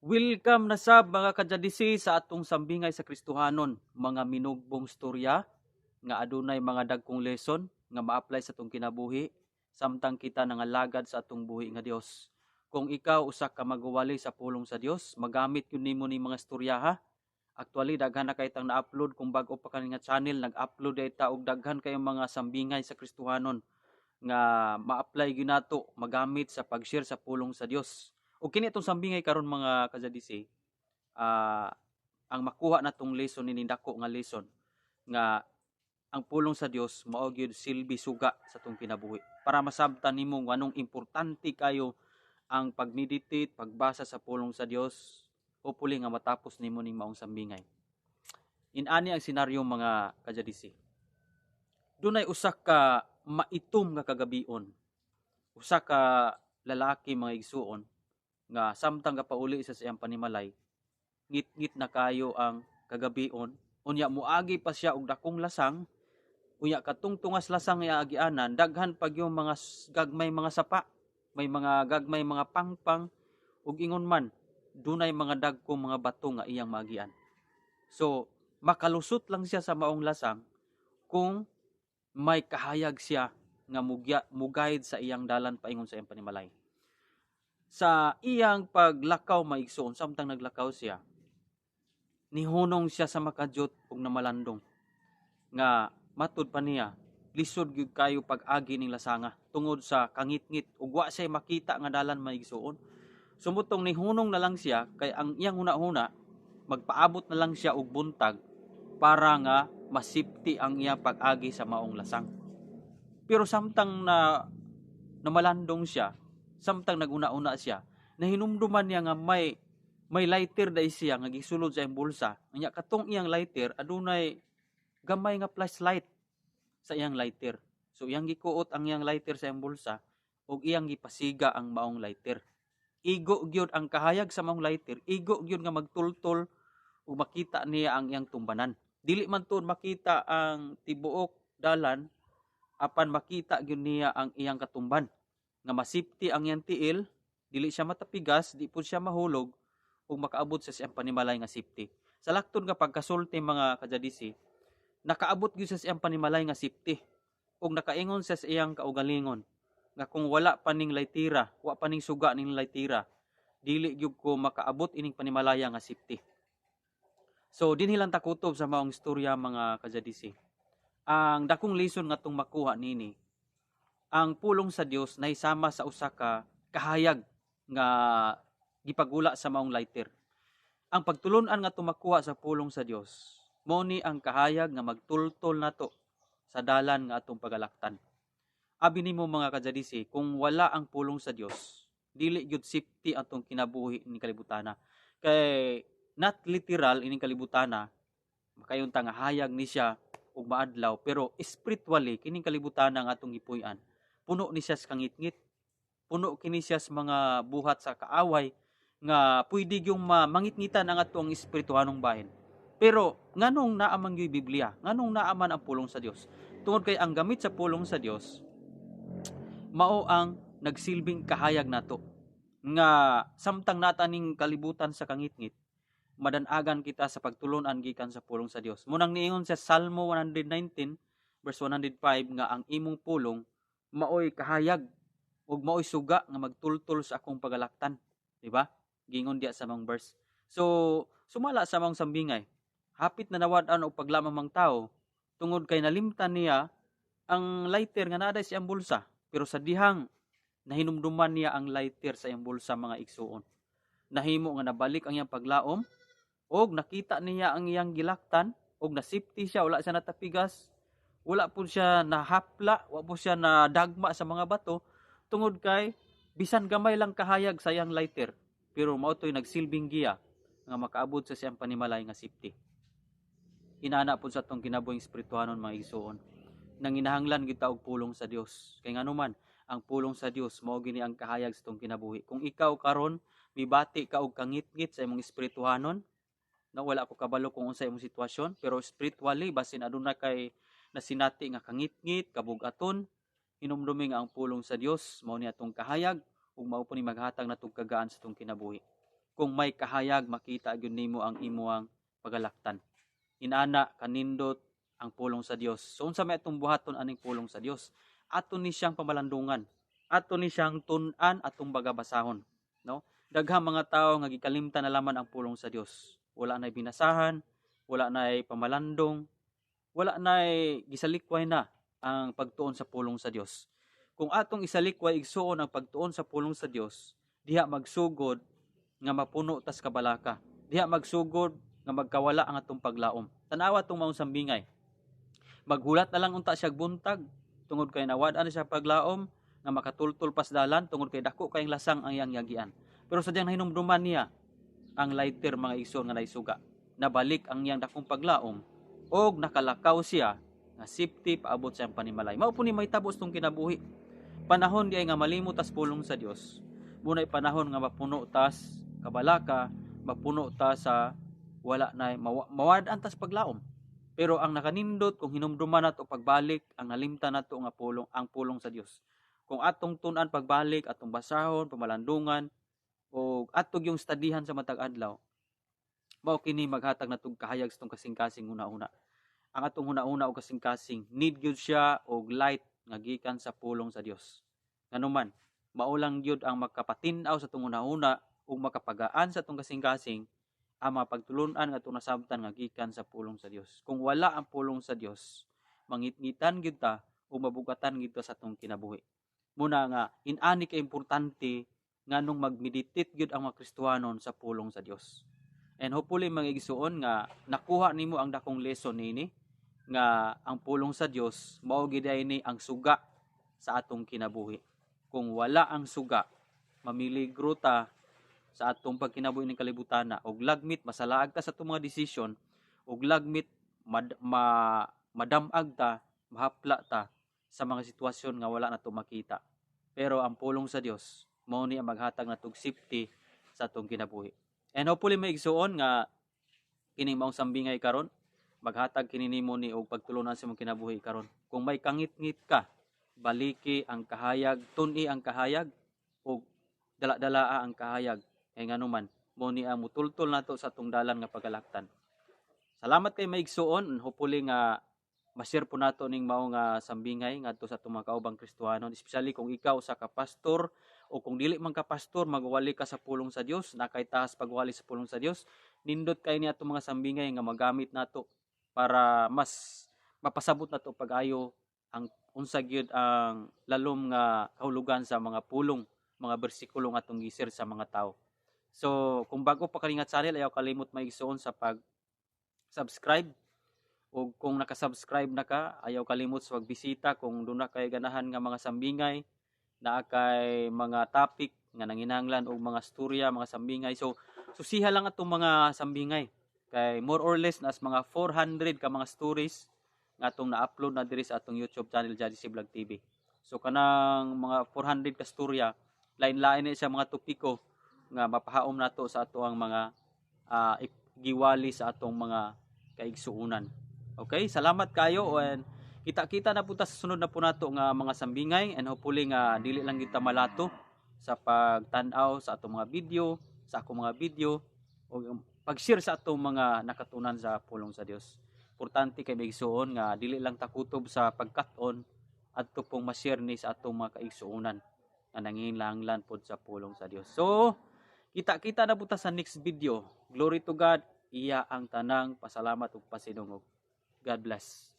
Welcome na sab mga kadyadisi sa atong sambingay sa Kristohanon, mga minugbong storya nga adunay mga dagkong lesson nga ma-apply sa atong kinabuhi samtang kita nangalagad sa atong buhi nga Dios. Kung ikaw usa ka magwali sa pulong sa Dios, magamit yun nimo ni mga storya ha. Actually daghan na kay tang na-upload kung bag-o pa kani nga channel, nag-upload ta og daghan kayong mga sambingay sa Kristohanon nga ma-apply gyud nato magamit sa pag-share sa pulong sa Dios. O kini itong sambingay karon mga kadyadisi, ah, ang makuha natong lesson ni dako nga lesson nga ang pulong sa Dios mao gyud silbi suga sa atong kinabuhi para masabtan nimo nganong importante kayo ang pag-meditate, pagbasa sa pulong sa Dios. Hopefully nga matapos nimo ning maong sambingay. Inani ang senaryo mga kadyadisi. Dunay usa ka maitom nga kagabion. Usa ka lalaki mga igsuon nga samtang gapauli sa siyang panimalay, ngit-ngit na kayo ang kagabion, unya muagi pa siya og dakong lasang, unya katungtungas lasang nga agianan, daghan pag yung mga gagmay mga sapa, may mga gagmay mga pangpang, ug ingon man, dunay mga dagkong mga bato nga iyang maagian. So, makalusot lang siya sa maong lasang kung may kahayag siya nga mugayad sa iyang dalan paingon sa iyang panimalay. Sa iyang paglakaw maigsoon, samtang naglakaw siya, nihunong siya sa makadyot ug namalandong nga matud pa niya lisod gyud kayo pag-agi ning lasanga tungod sa kangitngit ug wa siya makita nga dalan maigsoon. Sumutong nihunong na lang siya kay ang iyang huna-huna magpaabot na lang siya og buntag para nga masipti ang iyang pag-agi sa maong lasang. Pero samtang namalandong siya, samtang naguna-una siya, nahinumduman niya nga may lighter dai siya nga gisulod sa iyang bulsa. Nya katong iyang lighter adunay gamay nga flashlight sa iyang lighter. So iyang gikuot ang iyang lighter sa iyang bulsa ug iyang gipasiga ang maong lighter. Igo gyud ang kahayag sa maong lighter, igo gyud nga magtultol ug makita niya ang iyang tumbanan. Dili man tuod makita ang tibuok dalan, apan makita gyud niya ang iyang katumban nga masipti ang iyang tiil, dili siya matapigas, di pud siya mahulog ug makaabot sa siyang panimalay nga safety. Sa lakton nga pagkasulti mga kadyadisi, nakaabot gyud sa siyang panimalay nga safety ug nakaingon siya sa iyang kaugalingon nga kung wala pa ning laytira, wa pa ning suga ning laytira, dili gyud ko makaabot ining panimalaya nga safety. So dinhi lang ta kutob sa maong istorya mga kadyadisi. Ang dakong lesson nga tong makuha nini, ang pulong sa Dios nahisama sa usa ka kahayag nga gipagula sa maong lighter. Ang pagtulon-an nga tumakuha sa pulong sa Dios, mao ni ang kahayag nga magtultol nato sa dalan nga atong pagalaktan. Abi nimo mga kadyadisi, kung wala ang pulong sa Dios, dili gyud safety atong kinabuhi ni kalibutana. Kay not literal ining kalibutana, makayunta nga hayag ni siya ug maadlaw, pero spiritually kining kalibutana nga atong gipuy-an, puno ni siya sa kangitngit, puno kini siya sa mga buhat sa kaaway nga pwede gyung mangitngitan ang atong espirituhanong bahin. Pero nganong naa man gyud Biblia, nganong naa man ang pulong sa Dios? Tungod kay ang gamit sa pulong sa Dios mao ang nagsilbing kahayag nato nga samtang nataning kalibutan sa kangitngit, madanagan kita sa pagtulon-an gikan sa pulong sa Dios. Munang niingon sa Salmo 119 verse 105 nga ang imong pulong maoy kahayag ug maoy suga nga magtultol sa akong pagalaktan, di ba? Gingon diya sa mong verse. So sumala sa mong sambingay, hapit na nawad-an og paglamang mang tao tungod kay nalimtan niya ang lighter nga naa sa iyang bulsa, pero sa dihang nahinumduman niya ang lighter sa iyang bulsa mga igsuon, nahimo nga nabalik ang iyang paglaom og nakita niya ang iyang gilaktan og na-safety siya, wala siya natapigas, wala po siya nahapla, wala po siya nadagma sa mga bato tungod kay bisan gamay lang kahayag sa iyang lighter, pero mao toy nagsilbing giya nga makaabot sa siyang panimalay nga safety. Inana po sa atong kinabuhing espirituhanon mga igsuon, nanginahanglan kita og pulong sa Dios. Kay nganuman ang pulong sa Dios mao gini ang kahayag sa atong kinabuhi. Kung ikaw karon mibati ka og kangitngit sa imong espirituhanon, na wala ko kabalo kung unsa imong sitwasyon, pero spiritually basin aduna kay nasinati nga kangitngit, kabugaton, hinumdumi nga ang pulong sa Dios mao ni atong kahayag ug mao po ni maghatag natong kagaan sa atong kinabuhi. kung may kahayag makita gyud nimo ang imuang pagalaktan. Inana kanindot ang pulong sa Dios. So unsa may atong buhaton aning pulong sa Dios? Aton ni siyang pamalandungan. Aton ni siyang tun-an atong bagabasahon, no? Daghang mga tawo nga gikalimtan na laman ang pulong sa Dios. Wala nay binasahan, wala nay pamalandong, wala nay gisalikway na ang pagtuon sa pulong sa Dios. Kung atong isalikway igsuon ang pagtuon sa pulong sa Dios, diha magsugod nga mapuno tas kabalaka. Diha magsugod nga magkawala ang atong paglaom. Tanawa tong maong sambingay. Maghulat na lang unta siya buntag tungod kay nawad-an siya paglaom nga makatultol pas dalan tungod kay dako kayong lasang ang iyang yagian. Pero sadyang nahinumduman niya ang lighter mga igsoon nga naisuga. Nabalik ang iyang dakong paglaom og nakalakaw siya nga safety paabot sa iyang panimalay. Mao po ni mahitabo tong kinabuhi. Panahon di ay nga malimot tas pulong sa Dios. Munay panahon nga mapuno tas kabalaka, mapuno ta sa wala na mawad-an tas paglaom. Pero ang nakanindot kung hinumduman nato pagbalik ang nalimtan nato nga pulong ang pulong sa Dios. Kung atong tun-an pagbalik, atong basahon, pamalandungan o atog yung studihan sa matag adlaw, mao kini maghatag natog kahayag sa tong kasing-kasing una-una. Ang atong una-una o kasing-kasing need gyud siya og light nga gikan sa pulong sa Dios. Nganuman, maulang gyud ang makapatin-aw sa atong una-una ug makapagaan sa atong kasing-kasing ang mapagtulun-an nga atong nasabtan nga gikan sa pulong sa Dios. Kung wala ang pulong sa Dios, mangitngitan gyud ta o mabugatan gyud ta sa atong kinabuhi. Muna nga inani ka importante nganong mag-meditate gyud ang mga Kristiyanon sa pulong sa Dios. And hopefully mga igsuon nga nakuha nimo ang dakong lesson nini nga ang pulong sa Dios mao gid ni ang suga sa atong kinabuhi. Kung wala ang suga, mamiligro ta sa atong pagkinabuhi ning kalibutan og lagmit masalaag ta sa atong mga desisyon og lagmit madamag ta, mahapla ta sa mga sitwasyon nga wala nato makita. Pero ang pulong sa Dios mao ni ang maghatag natog safety sa atong kinabuhi. And hopefully may igsuon nga kining maong sambingay karon maghatag kini nimo ni og pagtulunan sa imong kinabuhi karon. Kung may kangit-ngit ka, baliki ang kahayag, tun-i ang kahayag og dala-dalaa ang kahayag. Kay nganuman mo ni ang mutultol nato sa atong dalan nga pagalaktan. Salamat kay maigsuon, hopefully nga ma-share po nato ning mao nga sambingay ngadto sa atong mga kaubang Kristiyanon, especially kung ikaw sa kapastor o kung dili man ka pastor magwali ka sa pulong sa Dios, nakay taas pagwali sa pulong sa Dios, nindot kay ni atong mga sambingay nga magamit nato para mas mapasabot nato pag-ayo ang unsa gyud ang lalom nga kahulugan sa mga pulong, mga bersikulo nga atong gisir sa mga tawo. So, kung bago pa kalingat channel, ayaw kalimot maigsuon sa pag-subscribe. O kung nakasubscribe na ka, ayaw kalimot sa pagbisita kung doon na kay ganahan nga mga sambingay, na kay mga topic nga nanginahanglan o mga storya, mga sambingay. So, susiha lang atong mga sambingay. Kay more or less nas mga 400 ka mga stories nga atong na-upload na diri sa atong YouTube channel JC Vlog TV. So kanang mga 400 ka storya, lain-lain ni siya mga topiko nga mapahaom nato sa ato ang mga giwali sa atong mga kaigsuunan. Okay, salamat kayo and kita-kita na punta sa sunod na po nato nga mga sambingay and hopefully nga dili lang kita malato sa pagtan-aw sa atong mga video, sa akong mga video o pag-share sa atong mga nakatunan sa pulong sa Dios. Importante kay maigsuon nga dili lang takutob sa pagkat-on adto pong ma-share ni sa atong mga kaigsuunan nga nanginahanglan pod sa pulong sa Dios. So, kita-kita na punta sa next video. Glory to God. Iya ang tanang pasalamat ug pasidungog. God bless.